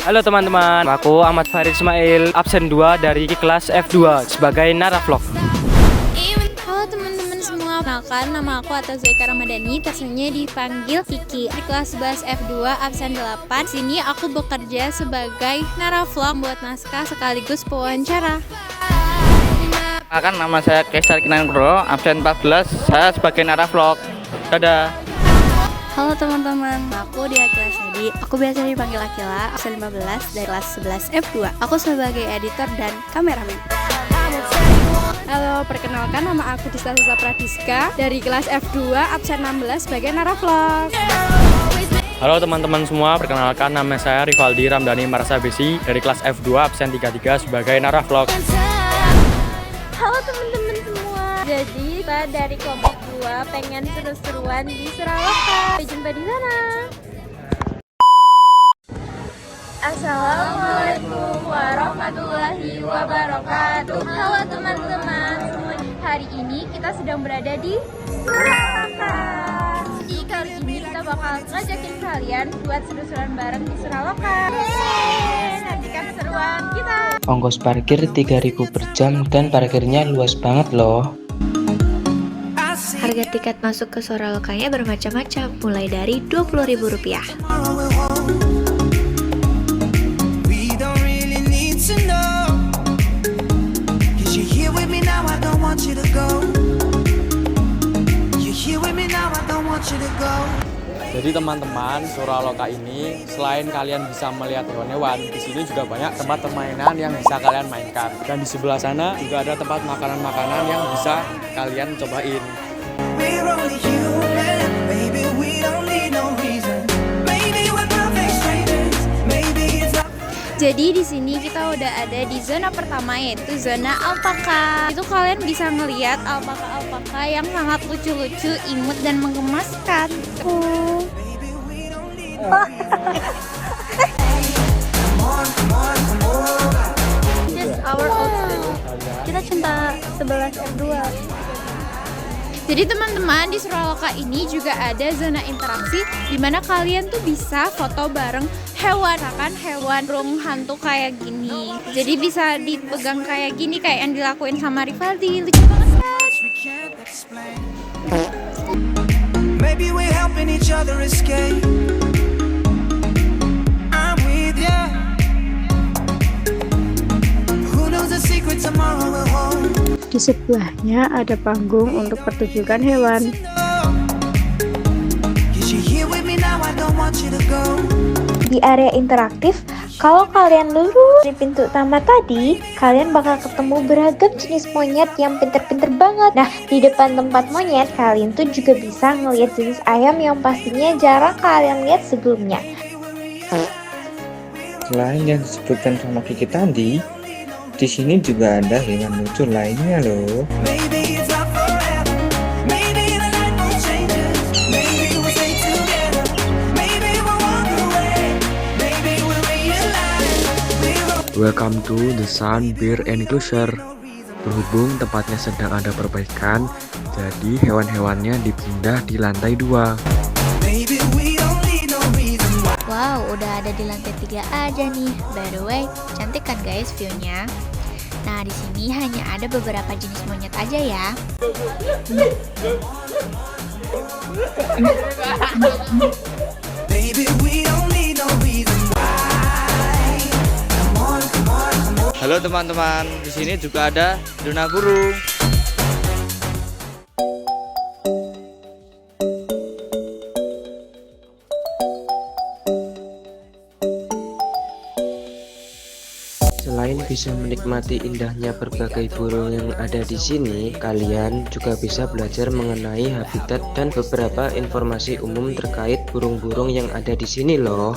Halo teman-teman, aku Ahmad Farid Ismail, absen 2 dari kelas F2 sebagai Naravlog. Halo teman-teman semua, kenalkan nama aku Atta Zaika Ramadhani, biasanya dipanggil Kiki. Di kelas 11 F2 absen 8. Sini aku bekerja sebagai Naravlog, buat naskah sekaligus pewawancara. Kenalkan, nama saya Kaisar Kinanggoro, absen 14, saya sebagai Naravlog. Dadah. Halo teman-teman, aku Dia kelas Edi. Aku biasa dipanggil Akila, absen 15 dari kelas 11 F2. Aku sebagai editor dan kameramen. Halo, perkenalkan nama aku Dista Sisa Pradiska dari kelas F2 absen 16 sebagai Naravlog. Halo teman-teman semua, perkenalkan nama saya Rivaldi Ramdhani Marasabesi dari kelas F2 absen 33 sebagai Naravlog. Halo teman-teman semua, jadi kita dari kelompok 2 pengen seru-seruan di Suraloka. Sampai jumpa di sana. Assalamualaikum warahmatullahi wabarakatuh. Halo teman-teman semuanya. Hari ini kita sedang berada di Suraloka. Jadi kali ini kita bakal ngajakin kalian buat seru-seruan bareng di Suraloka. Nantikan keseruan kita. Ongkos parkir 3.000 per jam dan parkirnya luas banget loh. Harga tiket masuk ke Suralokanya bermacam-macam, mulai dari Rp20.000. Jadi teman-teman, Suraloka ini selain kalian bisa melihat hewan-hewan, di sini juga banyak tempat permainan yang bisa kalian mainkan. Dan di sebelah sana juga ada tempat makanan-makanan yang bisa kalian cobain. Jadi di sini kita udah ada di zona pertama, yaitu zona alpaka. Itu kalian bisa ngelihat alpaka-alpaka yang sangat lucu-lucu, imut dan menggemaskan. Just our outfit. Kita cinta 11 F2. Jadi teman-teman, di Suraloka ini juga ada zona interaksi di mana kalian tuh bisa foto bareng hewan, kan hewan burung hantu kayak gini. Jadi bisa dipegang kayak gini, kayak yang dilakuin sama Rivaldi. Lucu banget kan? Maybe we're helping each other escape. I'm with you. Who knows the secret tomorrow will hold. Di sebelahnya ada panggung untuk pertunjukan hewan. Di area interaktif, kalau kalian lurus di pintu utama tadi, kalian bakal ketemu beragam jenis monyet yang pinter-pinter banget. Nah, di depan tempat monyet, kalian tuh juga bisa ngelihat jenis ayam yang pastinya jarang kalian lihat sebelumnya. Selain yang disebutkan sama Kiki tadi, di sini juga ada hewan lucu lainnya loh. Welcome to the Sun Beer Enclosure. Berhubung tempatnya sedang ada perbaikan, jadi hewan-hewannya dipindah di lantai 2. Wow, udah ada di lantai 3 aja nih. By the way, cantik kan guys view-nya? Nah, di sini hanya ada beberapa jenis monyet aja ya. Halo teman-teman, di sini juga ada zona guru. Selain bisa menikmati indahnya berbagai burung yang ada di sini, kalian juga bisa belajar mengenai habitat dan beberapa informasi umum terkait burung-burung yang ada di sini loh.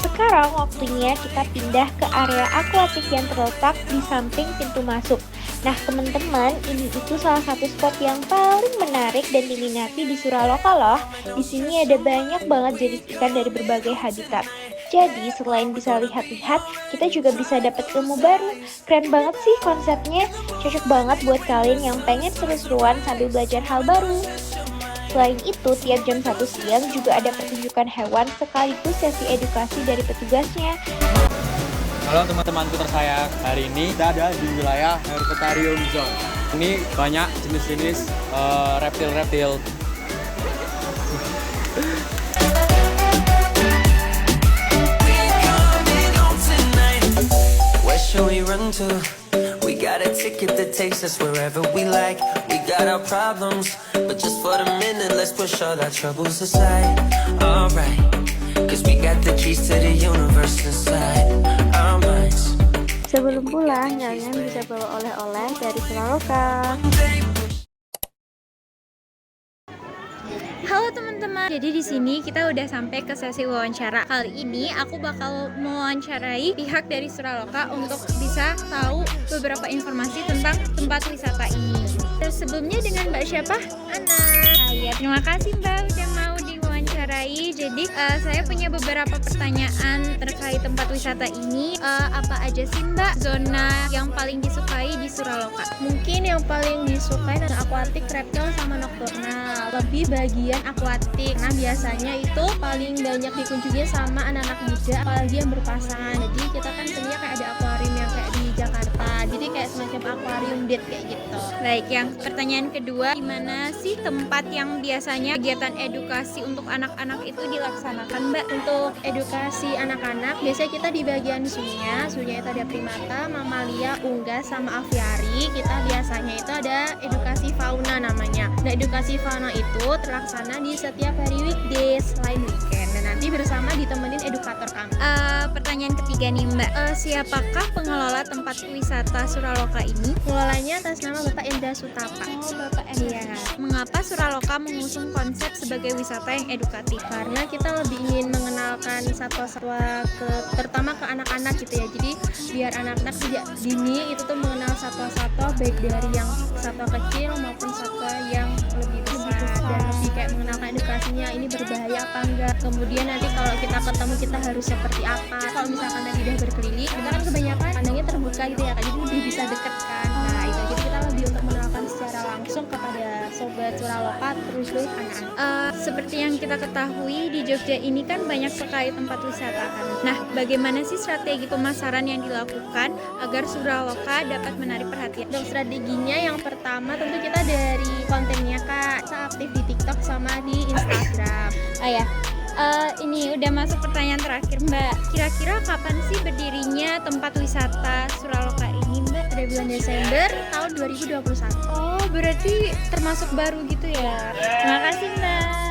Sekarang waktunya kita pindah ke area akuatik yang terletak di samping pintu masuk. Nah teman-teman, ini itu salah satu spot yang paling menarik dan diminati di Suraloka loh. Di sini ada banyak banget jenis ikan dari berbagai habitat. Jadi selain bisa lihat-lihat, kita juga bisa dapat ilmu baru. Keren banget sih konsepnya, cocok banget buat kalian yang pengen seru-seruan sambil belajar hal baru. Selain itu, tiap jam 1 siang juga ada pertunjukan hewan sekaligus sesi edukasi dari petugasnya. Halo teman-temanku tersayang, hari ini kita ada di wilayah Herpetarium Zone. Ini banyak jenis-jenis reptil-reptil. Shall we run to? We got a ticket that takes us wherever we like. We got our problems, but just for the minute, let's push all our troubles aside. Alright, cause we got the keys to the universe inside our minds. Sebelum pulang, kalian bisa bawa oleh-oleh dari Suraloka. Halo teman-teman, jadi di sini kita udah sampai ke sesi wawancara. Kali ini aku bakal mewawancarai pihak dari Suraloka untuk bisa tahu beberapa informasi tentang tempat wisata ini. Dan sebelumnya dengan Mbak siapa? Ana. Ya, terima kasih Mbak udah mau diwawancarai. Jadi saya punya beberapa pertanyaan terkait tempat wisata ini. Apa aja sih Mbak zona yang paling disukai di Suraloka? Mungkin yang paling disukai adalah akuatik, reptil, sama nocturnal. Lebih bagian akuatik. Nah, biasanya itu paling banyak dikunjungi sama anak-anak muda, apalagi yang berpasangan. Jadi kita kan punya kayak ada akuarium yang kayak di Jakarta. Jadi kayak semacam akuarium date kayak gitu. Baik, yang pertanyaan kedua, gimana sih tempat yang biasanya kegiatan edukasi untuk anak-anak itu dilaksanakan Mbak? Untuk edukasi anak-anak, biasanya kita di bagian zoonya itu ada primata, mamalia, unggas, sama aviari. Kita biasanya itu ada edukasi fauna namanya. Nah, edukasi fauna itu terlaksana di setiap hari weekdays selain weekend. Dan nanti bersama ditemenin edukator kami. Pertanyaan ketiga nih Mbak, siapakah pengelola tempat wisata Suraloka ini? Pengelolanya atas nama Bapak Endra Sutapa. Oh, Bapak Endra. Mengapa Suraloka mengusung konsep sebagai wisata yang edukatif? Karena kita lebih ingin mengenalkan satwa-satwa terutama ke anak-anak gitu ya. Jadi biar anak-anak sejak dini itu tuh mengenal satwa-satwa baik dari yang satwa kecil maupun satwa yang lebih besar dan lebih kayak mengenalkan edukasinya ini berbahaya apa enggak. Kemudian nanti kalau kita ketemu kita harus seperti apa. Kalau misalkan tadi udah berkeliling, kita kan kebanyakan pandangnya terbuka gitu ya, jadi lebih bisa deket kan. Nah itu jadi kita lebih untuk mengenalkan secara langsung kepada sobat Suraloka terus anak-anak. Seperti yang kita ketahui di Jogja ini kan banyak sekali tempat wisata kan. Nah, bagaimana sih strategi pemasaran yang dilakukan agar Suraloka dapat menarik perhatian? Untuk strateginya yang pertama tentu kita dari kontennya Kak, kita aktif di TikTok sama di Instagram. Ini udah masuk pertanyaan terakhir Mbak. Kira-kira kapan sih berdirinya tempat wisata Suraloka ini Mbak? Pada bulan Desember tahun 2021. Oh, berarti termasuk baru gitu ya. Terima kasih Mbak.